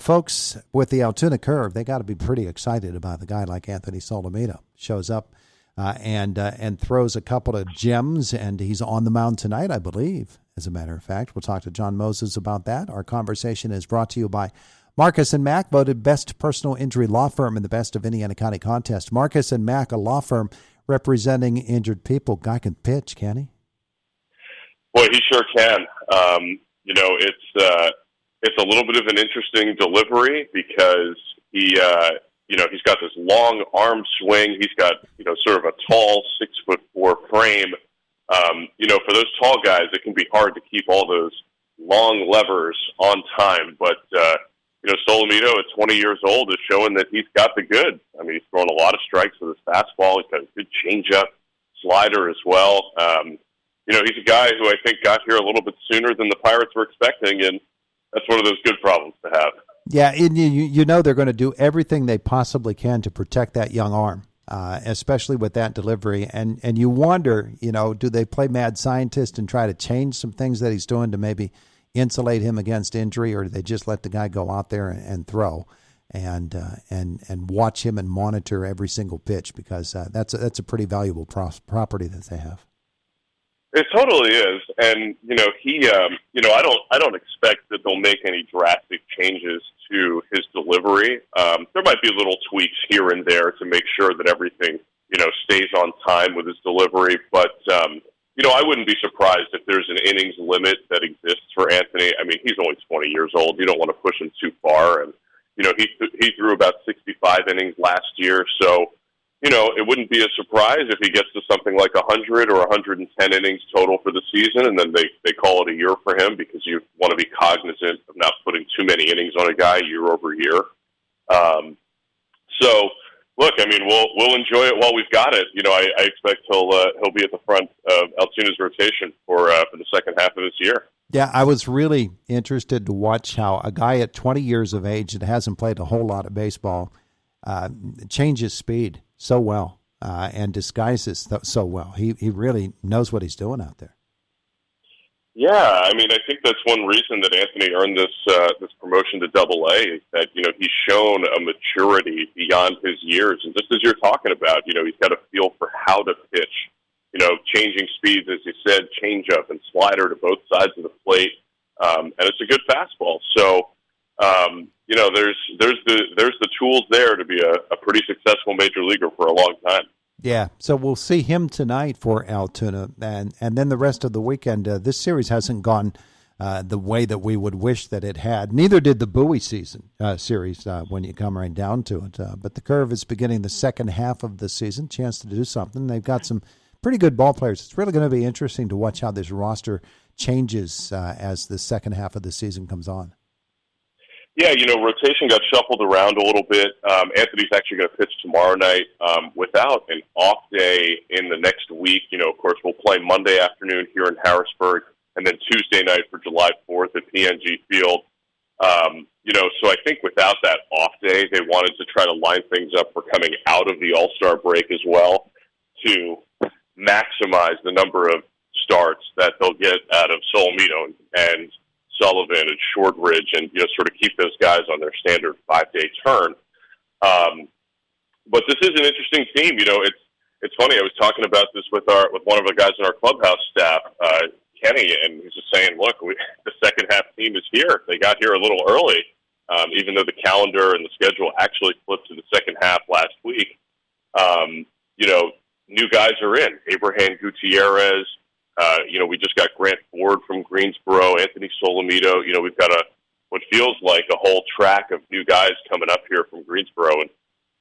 folks with the Altoona Curve, they got to be pretty excited about a guy like Anthony Solometo. Shows up and throws a couple of gems, and he's on the mound tonight, I believe, as a matter of fact. We'll talk to Jon Mozes about that. Our conversation is brought to you by Marcus & Mack, voted best personal injury law firm in the Best of Indiana County contest. Marcus & Mack, a law firm representing injured people. Guy can pitch, can he? Boy, he sure can. It's a little bit of an interesting delivery because he's got this long arm swing. He's got, sort of a tall 6'4" frame. For those tall guys, it can be hard to keep all those long levers on time. But, Solometo at 20 years old is showing that he's got the goods. I mean, he's throwing a lot of strikes with his fastball. He's got a good changeup, slider as well. He's a guy who I think got here a little bit sooner than the Pirates were expecting, and that's one of those good problems to have. Yeah, and they're going to do everything they possibly can to protect that young arm, especially with that delivery. And you wonder, do they play mad scientist and try to change some things that he's doing to maybe insulate him against injury, or do they just let the guy go out there and throw and watch him and monitor every single pitch, because that's a pretty valuable property that they have. It totally is, and I don't expect that they'll make any drastic changes to his delivery. There might be little tweaks here and there to make sure that everything stays on time with his delivery, but I wouldn't be surprised if there's an innings limit that exists for Anthony. I mean, he's only 20 years old. You don't want to push him too far, and he threw about 65 innings last year, so. It wouldn't be a surprise if he gets to something like 100 or 110 innings total for the season, and then they call it a year for him, because you want to be cognizant of not putting too many innings on a guy year over year. So, look, I mean, we'll enjoy it while we've got it. I expect he'll be at the front of Altoona's rotation for the second half of this year. Yeah, I was really interested to watch how a guy at 20 years of age that hasn't played a whole lot of baseball changes speed so well and disguises so well. He really knows what he's doing out there. Yeah, I mean, I think that's one reason that Anthony earned this promotion to Double-A, is that he's shown a maturity beyond his years, and just as you're talking about, he's got a feel for how to pitch. Changing speeds, as you said, changeup and slider to both sides of the plate, and it's a good fastball. So. There's the tools there to be a pretty successful major leaguer for a long time. Yeah, so we'll see him tonight for Altoona, and then the rest of the weekend. This series hasn't gone the way that we would wish that it had. Neither did the Bowie series when you come right down to it. But the Curve is beginning the second half of the season, chance to do something. They've got some pretty good ball players. It's really going to be interesting to watch how this roster changes as the second half of the season comes on. Yeah, rotation got shuffled around a little bit. Anthony's actually going to pitch tomorrow night without an off day in the next week. Of course, we'll play Monday afternoon here in Harrisburg, and then Tuesday night for July 4th at PNG Field. So I think without that off day, they wanted to try to line things up for coming out of the All-Star break as well, to maximize the number of starts that they'll get out of Solometo and Sullivan and Shortridge, and sort of keep those guys on their standard 5-day turn. But this is an interesting team. It's funny. I was talking about this with one of the guys in our clubhouse staff, Kenny, and he was just saying, "Look, the second half team is here. They got here a little early, even though the calendar and the schedule actually flipped to the second half last week. New guys are in. Abraham Gutierrez." We just got Grant Ford from Greensboro, Anthony Solometo. We've got what feels like a whole track of new guys coming up here from Greensboro, and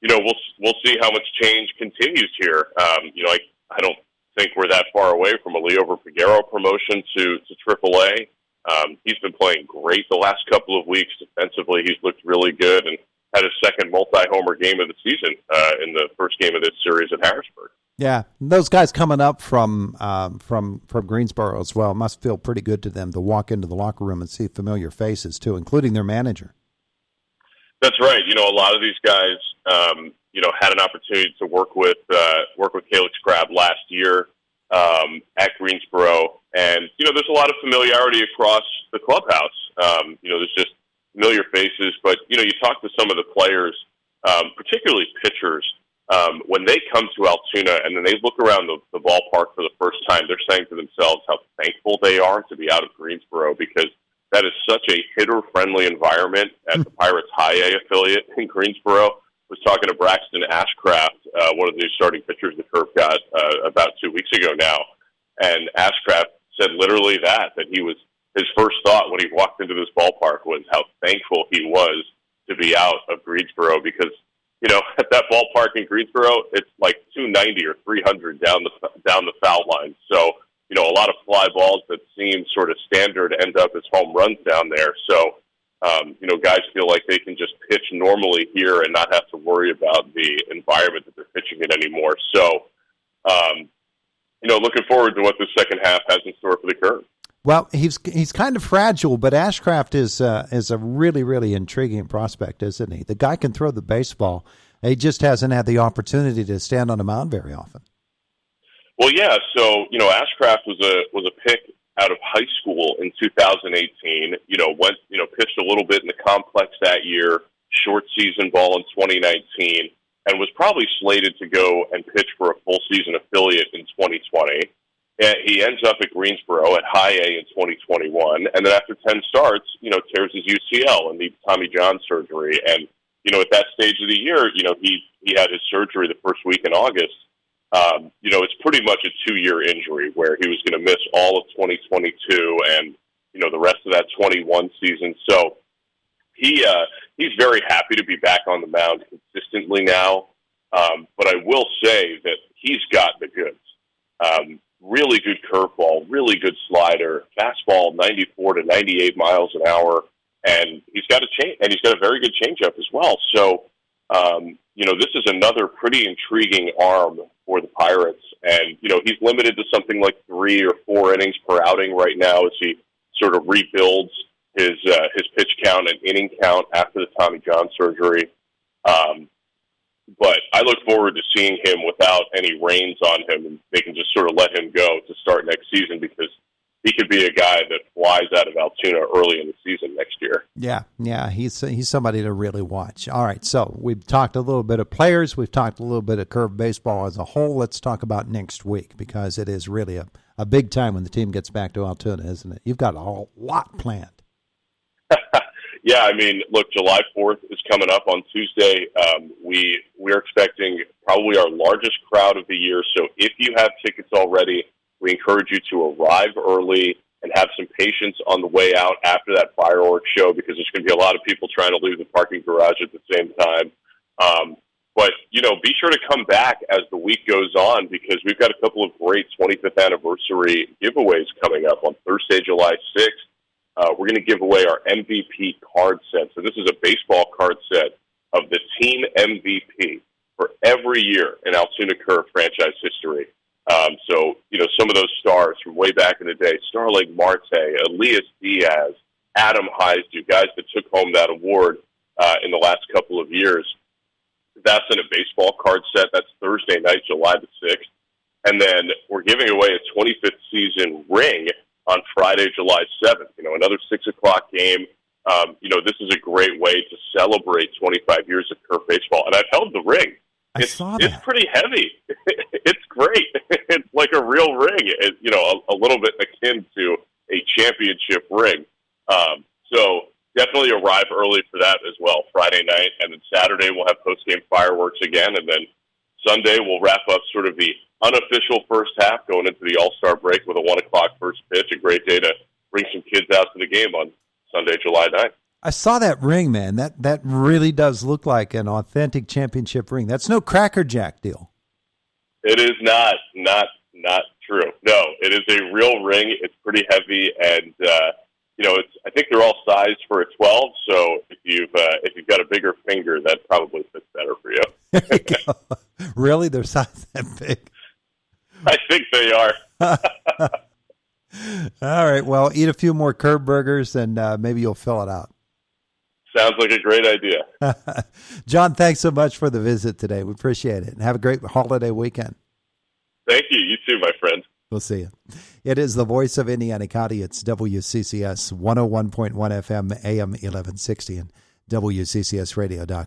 we'll see how much change continues here. I don't think we're that far away from a Leo Figueroa promotion to AAA. He's been playing great the last couple of weeks defensively. He's looked really good and had his second multi-homer game of the season in the first game of this series at Harrisburg. Yeah, those guys coming up from Greensboro as well must feel pretty good to them to walk into the locker room and see familiar faces too, including their manager. That's right. A lot of these guys, had an opportunity to work with Calix Crabb last year at Greensboro, and there's a lot of familiarity across the clubhouse. There's just familiar faces, but, you talk to some of the players, particularly pitchers, when they come to Altoona and then they look around the ballpark for the first time, they're saying to themselves how thankful they are to be out of Greensboro, because that is such a hitter-friendly environment at the Pirates High A affiliate in Greensboro. I was talking to Braxton Ashcraft, one of the new starting pitchers the Curve got about 2 weeks ago now, and Ashcraft said literally that his first thought when he walked into this ballpark was how thankful he was to be out of Greensboro, because at that ballpark in Greensboro, it's like 290 or 300 down the foul line. So, a lot of fly balls that seem sort of standard end up as home runs down there. So, guys feel like they can just pitch normally here and not have to worry about the environment that they're pitching in anymore. So, looking forward to what the second half has in store for the Curve. Well, he's kind of fragile, but Ashcraft is a really, really intriguing prospect, isn't he? The guy can throw the baseball. He just hasn't had the opportunity to stand on a mound very often. Well, yeah. So, Ashcraft was a pick out of high school in 2018. Pitched a little bit in the complex that year, short season ball in 2019, and was probably slated to go and pitch for a full season affiliate in 2020. And he ends up at Greensboro at High A in 2021, and then after 10 starts, tears his UCL and needs Tommy John surgery. And at that stage of the year, he had his surgery the first week in August. It's pretty much a 2-year injury where he was going to miss all of 2022 and the rest of that 21 season. So he's very happy to be back on the mound consistently now. But I will say that he's got the goods. Really good curveball, really good slider, fastball 94 to 98 miles an hour, and he's got a very good changeup as well. So, this is another pretty intriguing arm for the Pirates, and he's limited to something like 3 or 4 innings per outing right now as he sort of rebuilds his pitch count and inning count after the Tommy John surgery. But I look forward to seeing him without any reins on him, and they can just sort of let him go to start next season, because he could be a guy that flies out of Altoona early in the season next year. Yeah, he's somebody to really watch. All right, so we've talked a little bit of players. We've talked a little bit of Curve baseball as a whole. Let's talk about next week, because it is really a big time when the team gets back to Altoona, isn't it? You've got a lot planned. Yeah, look, July 4th is coming up on Tuesday. We're expecting probably our largest crowd of the year. So if you have tickets already, we encourage you to arrive early and have some patience on the way out after that fireworks show, because there's going to be a lot of people trying to leave the parking garage at the same time. But be sure to come back as the week goes on, because we've got a couple of great 25th anniversary giveaways coming up on Thursday, July 6th. We're going to give away our MVP card set. So this is a baseball card set of the team MVP for every year in Altoona Curve franchise history. So, some of those stars from way back in the day, Starling Marte, Elias Diaz, Adam Heisdu, guys that took home that award in the last couple of years. That's in a baseball card set. That's Thursday night, July the 6th. And then we're giving away a 25th season ring on Friday, July 7th. Another 6 o'clock game. This is a great way to celebrate 25 years of Curve baseball. And I've held the ring. I saw that. It's pretty heavy. It's great. It's like a real ring. It's, a little bit akin to a championship ring. So definitely arrive early for that as well, Friday night. And then Saturday we'll have post-game fireworks again. And then Sunday we'll wrap up sort of the unofficial first half going into the All-Star break with a 1 o'clock first pitch. A great day to bring some kids out to the game on Sunday, July 9th. I saw that ring, man. That really does look like an authentic championship ring. That's no Cracker Jack deal. It is not true. No, it is a real ring. It's pretty heavy, and I think they're all sized for a 12. So if you've got a bigger finger, that probably fits better for you. There you go. Really, they're sized that big? I think they are. All right. Well, eat a few more Curve burgers, and maybe you'll fill it out. Sounds like a great idea. Jon, thanks so much for the visit today. We appreciate it. And have a great holiday weekend. Thank you. You too, my friend. We'll see you. It is the voice of Indiana County. It's WCCS 101.1 FM, AM 1160, and WCCSradio.com.